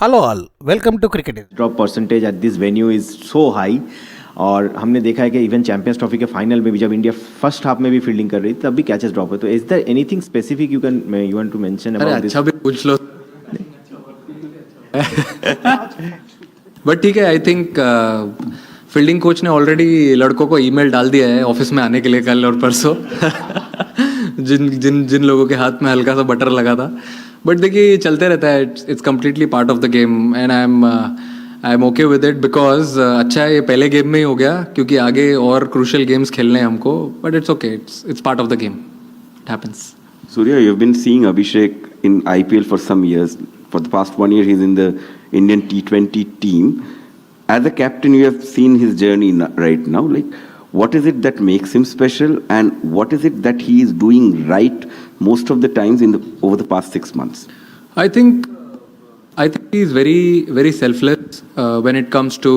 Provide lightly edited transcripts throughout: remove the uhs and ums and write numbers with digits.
Hello all welcome to cricket drop percentage at this venue is so high. और हमने देखा है कि इवन चैंपियंस ट्रॉफी के फाइनल में भी जब इंडिया फर्स्ट हाफ में भी फील्डिंग कर रही थी तब भी कैचेस ड्रॉप हुए। तो is there anything specific you want to mention अरे अबाउट दिस? अच्छा भी पूछ लो। बट ठीक है, आई थिंक फील्डिंग कोच ने ऑलरेडी लड़कों को ईमेल डाल दिया है ऑफिस में आने के लिए कल और परसों। जिन जिन जिन लोगों के हाथ में हल्का सा बटर लगा था। बट देखिए, ये चलते रहता है। It's completely part of the game and I am okay with it because अच्छा है ये पहले गेम में ही हो गया, क्योंकि आगे और क्रूशियल गेम्स खेलने हैं हमको। But it's okay, it's part of the game, it happens. Surya, you've been seeing Abhishek in IPL for some years. For the past 1 year, he's in the Indian T20 team. As a captain, you have seen his journey right now. Like, what is it that makes him special, and what is it that he is doing right most of the times over the past 6 months? I think he's very very selfless when it comes to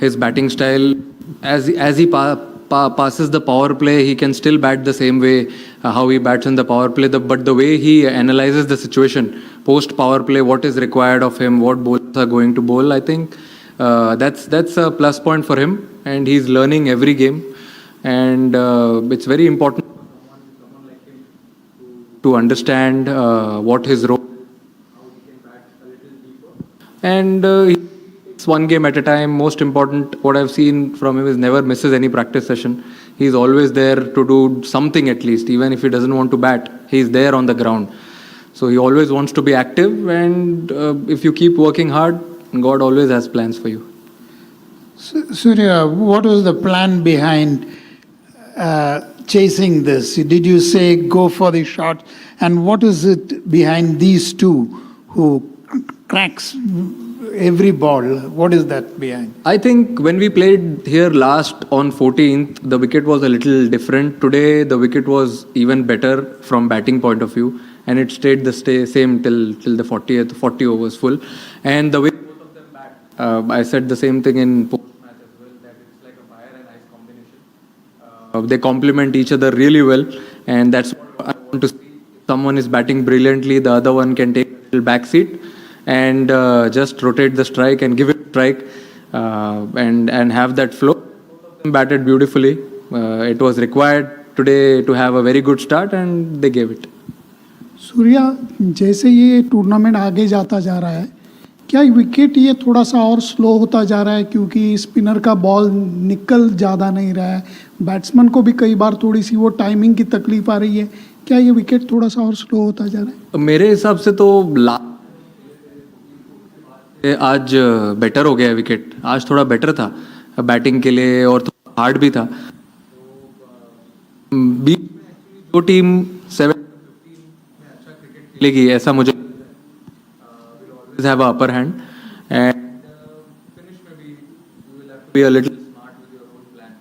his batting style. As he passes the power play, he can still bat the same way how he bats in the power play. But the way he analyzes the situation post power play, what is required of him, what bowlers are going to bowl, I think that's a plus point for him, and he's learning every game. And it's very important to understand what his role. And it's one game at a time. Most important, what I've seen from him is never misses any practice session. He's always there to do something at least, even if he doesn't want to bat. He's there on the ground. So he always wants to be active, and if you keep working hard, God always has plans for you. Surya, what was the plan behind chasing this? Did you say go for the shot? And what is it behind these two who cracks every ball? What is that behind? I think when we played here last on 14th, the wicket was a little different. Today, the wicket was even better from batting point of view, and it stayed the same till the 40 overs full. And the way both of them bat, I said the same thing in post match as well, that it's like a fire and ice combination. They complement each other really well, and that's what I want to see. If someone is batting brilliantly, the other one can take a little back seat and just rotate the strike and give it a strike and have that flow. Both of them batted beautifully. It was required today to have a very good start, and they gave it. Surya, जैसे ये tournament आगे जाता जा रहा है, क्या wicket ये थोड़ा सा और स्लो होता जा रहा है? क्योंकि स्पिनर का बॉल निकल ज़्यादा नहीं रहा है, बैट्समैन को भी कई बार थोड़ी सी वो टाइमिंग की तकलीफ आ रही है. क्या ये विकेट थोड़ा सा और स्लो होता जा रहा है? मेरे हिसाब से तो आज बेटर हो गया है विकेट. आज थोड़ा बेटर था बैटिंग के लिए, और थोड़ा हार्ड भी था. जो टीम 7 में अच्छा क्रिकेट खेलेगी, ऐसा मुझे have a upper hand, and finish में भी you will have to be a little smart with your own plan.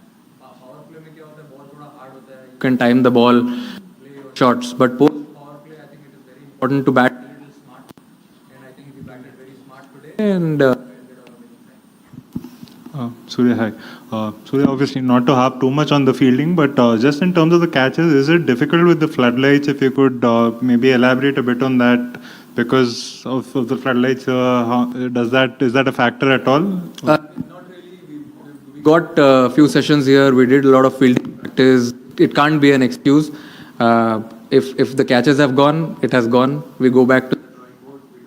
Power play में क्या होता है, बॉल थोड़ा हार्ड होता है, you can time the ball, play your shots, but post power play I think it is very important to bat a little smart, and I think we batted very smart today, and Surya, hi. Surya, obviously not to harp too much on the fielding, but just in terms of the catches, is it difficult with the floodlights? If you could maybe elaborate a bit on that, because of the floodlights, is that a factor at all? not really. We got a few sessions here. We did a lot of fielding practice. It can't be an excuse. If the catches have gone, it has gone. We go back to the drawing board. We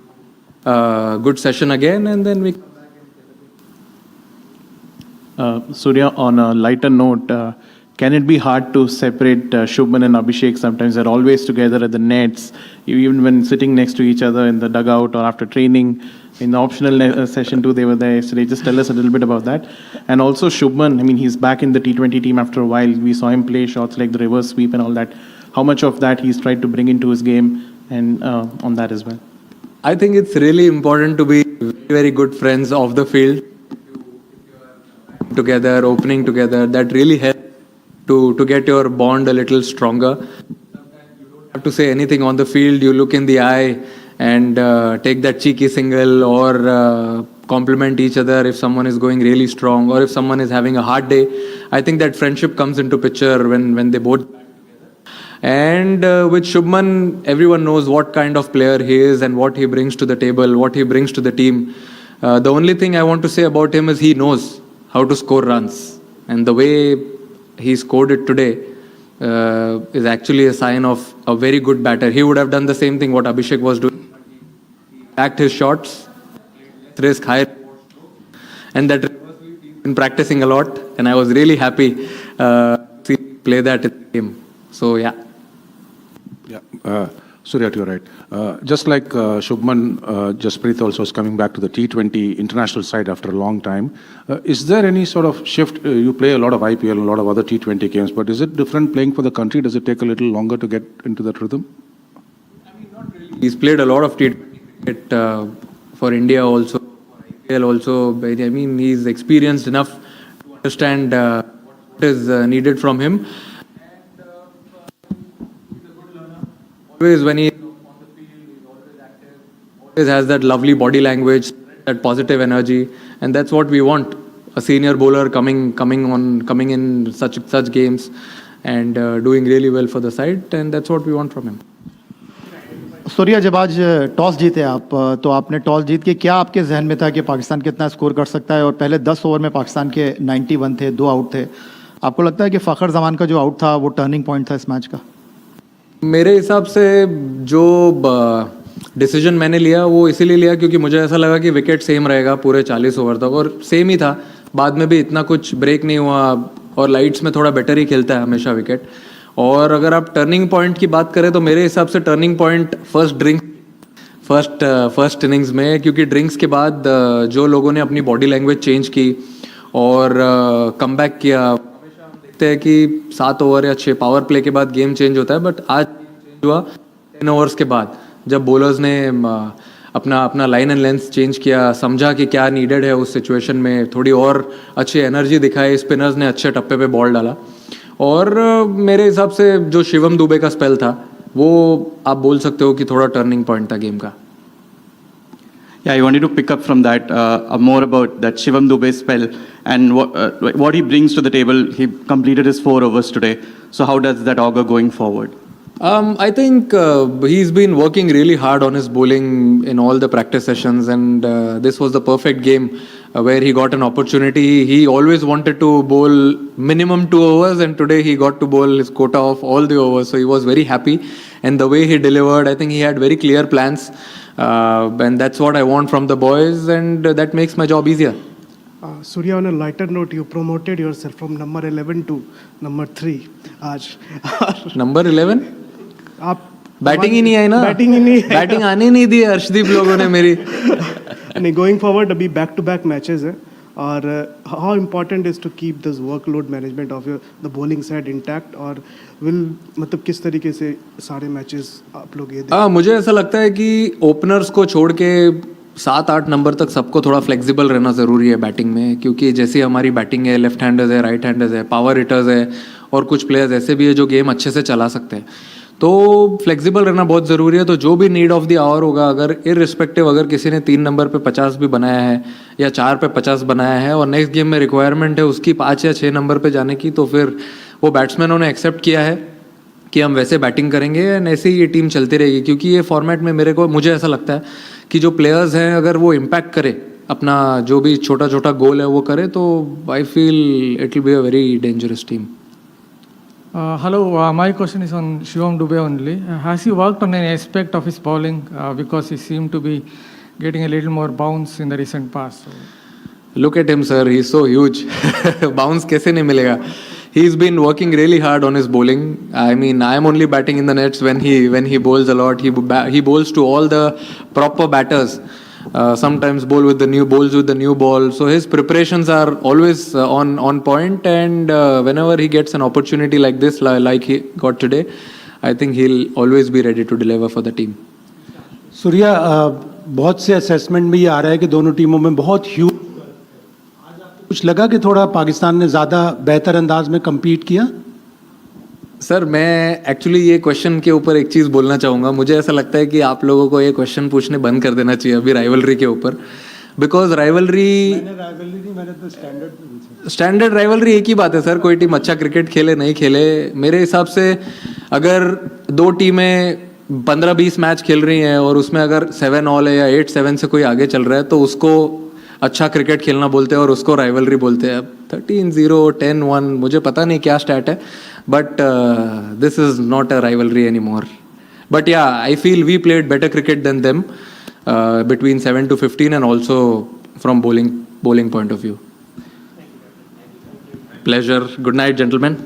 do good session again, and then we. Surya, on a lighter note, can it be hard to separate Shubman and Abhishek? Sometimes they're always together at the nets, even when sitting next to each other in the dugout or after training. In the optional session too, they were there yesterday. Just tell us a little bit about that. And also Shubman, I mean, he's back in the T20 team after a while. We saw him play shots like the reverse sweep and all that. How much of that he's tried to bring into his game, and on that as well? I think it's really important to be very, very good friends off the field. Together, opening together, that really helps to get your bond a little stronger. Sometimes you don't have to say anything on the field. You look in the eye and take that cheeky single, or compliment each other if someone is going really strong, or if someone is having a hard day. I think that friendship comes into picture when they both bat together. And with Shubman, everyone knows what kind of player he is and what he brings to the table, what he brings to the team. The only thing I want to say about him is he knows how to score runs. And the way he scored it today is actually a sign of a very good batter. He would have done the same thing what Abhishek was doing. He backed his shots, risk high, and that we've been practicing a lot. And I was really happy to see him play that in the game. So yeah. Yeah, Surya, you're right. Just like Shubman, Jasprit also is coming back to the T20 international side after a long time. Is there any sort of shift? You play a lot of IPL and a lot of other T20 games, but is it different playing for the country? Does it take a little longer to get into that rhythm? He's played a lot of T20 cricket for India also, for IPL also. I mean, he's experienced enough to understand what is needed from him. Always when he is on the field, he's always active, always has that lovely body language, that positive energy, and that's what we want. A senior bowler coming in such games and doing really well for the side, and that's what we want from him. Surya, जब आज toss जीते आप, तो आपने toss जीत के क्या आपके जहन में था कि पाकिस्तान कितना स्कोर कर सकता है? और पहले 10 ओवर में पाकिस्तान के 91 थे, 2 आउट थे. आपको लगता है कि फ़खर जमान का जो आउट था वो टर्निंग पॉइंट था इस मैच का? मेरे हिसाब से जो डिसीजन मैंने लिया वो इसीलिए लिया क्योंकि मुझे ऐसा लगा कि विकेट सेम रहेगा पूरे 40 ओवर तक, और सेम ही था. बाद में भी इतना कुछ ब्रेक नहीं हुआ, और लाइट्स में थोड़ा बेटर ही खेलता है हमेशा विकेट. और अगर आप टर्निंग पॉइंट की बात करें तो मेरे हिसाब से टर्निंग पॉइंट फर्स्ट इनिंग्स में, क्योंकि ड्रिंक्स के बाद जो लोगों ने अपनी बॉडी लैंग्वेज चेंज की और कमबैक किया. देखते हैं कि 7 ओवर या 6 पावर प्ले के बाद गेम चेंज होता है, बट आज हुआ 10 ओवर्स के बाद, जब बॉलर्स ने अपना लाइन एंड लेंथ चेंज किया, समझा कि क्या नीडेड है उस सिचुएशन में, थोड़ी और अच्छी एनर्जी दिखाई, स्पिनर्स ने अच्छे टप्पे पे बॉल डाला. और मेरे हिसाब से जो शिवम दुबे का स्पेल था वो आप बोल सकते हो कि थोड़ा टर्निंग पॉइंट था गेम का. Yeah, I wanted to pick up from that, more about that Shivam Dube spell and what he brings to the table. He completed his 4 overs today. So how does that augur going forward? I think he's been working really hard on his bowling in all the practice sessions, and this was the perfect game where he got an opportunity. He always wanted to bowl minimum 2 overs, and today he got to bowl his quota of all the overs. So he was very happy, and the way he delivered, I think he had very clear plans, and that's what I want from the boys, and that makes my job easier. Surya, on a lighter note, you promoted yourself from number 11 to number 3 आज. Number 11? आप batting ही नहीं आई ना, batting ही नहीं, batting आने नहीं दी अर्शदीप लोगों ने मेरी. नहीं, गोइंग फॉरवर्ड अभी बैक टू बैक मैचेस है, और how important is to keep this workload management of your the bowling side intact, और मतलब किस तरीके से सारे मैचेस आप लोग ये मुझे ऐसा लगता है कि ओपनर्स को छोड़ के 7-8 नंबर तक सबको थोड़ा फ्लेक्सिबल रहना ज़रूरी है बैटिंग में, क्योंकि जैसे हमारी बैटिंग है, लेफ्ट हैंडर्स है, राइट हैंडर्स है, पावर हिटर्स है, और कुछ प्लेयर्स ऐसे भी है जो गेम अच्छे से चला सकते हैं. तो फ्लेक्सिबल रहना बहुत ज़रूरी है. तो जो भी नीड ऑफ द आवर होगा, अगर इररिस्पेक्टिव अगर किसी ने 3 नंबर पे 50 भी बनाया है या 4 पे 50 बनाया है और नेक्स्ट गेम में रिक्वायरमेंट है उसकी 5 या 6 नंबर पे जाने की, तो फिर वो बैट्समैनों ने एक्सेप्ट किया है कि हम वैसे बैटिंग करेंगे, एंड ऐसे ही ये टीम चलती रहेगी. क्योंकि ये फॉर्मेट में मुझे ऐसा लगता है कि जो प्लेयर्स हैं अगर वो इम्पैक्ट करे, अपना जो भी छोटा छोटा गोल है वो करे, तो I feel it will be a very dangerous team. Hello, my question is on Shivam Dube only. Has he worked on any aspect of his bowling, because he seemed to be getting a little more bounce in the recent past? Look at him, sir. He's so huge. Bounce कैसे नहीं मिलेगा? He's been working really hard on his bowling. I mean, I am only batting in the nets when he bowls a lot. He bowls to all the proper batters. Sometimes bowls with the new ball. So his preparations are always on point, and whenever he gets an opportunity like this, like he got today, I think he'll always be ready to deliver for the team. Surya, बहुत से assessment में ये आ रहा है कि दोनों टीमों में बहुत ह्यूज, आज आपको कुछ लगा कि थोड़ा पाकिस्तान ने ज़्यादा बेहतर अंदाज में कम्पीट किया? सर, मैं एक्चुअली ये क्वेश्चन के ऊपर एक चीज़ बोलना चाहूँगा. मुझे ऐसा लगता है कि आप लोगों को ये क्वेश्चन पूछने बंद कर देना चाहिए अभी राइवलरी के ऊपर. बिकॉज राइवलरी स्टैंडर्ड राइवलरी एक ही बात है सर, कोई टीम अच्छा क्रिकेट खेले नहीं खेले, मेरे हिसाब से अगर दो टीमें 15-20 मैच खेल रही हैं और उसमें अगर 7 ऑल है या 8-7 से कोई आगे चल रहा है तो उसको अच्छा क्रिकेट खेलना बोलते हैं और उसको राइवलरी बोलते हैं. अब 13-0, 10-1, मुझे पता नहीं क्या स्टैट है, but this is not a rivalry any more. But yeah, I feel we played better cricket than them between 7 to 15 and also from bowling point of view. Pleasure. Good night, gentlemen.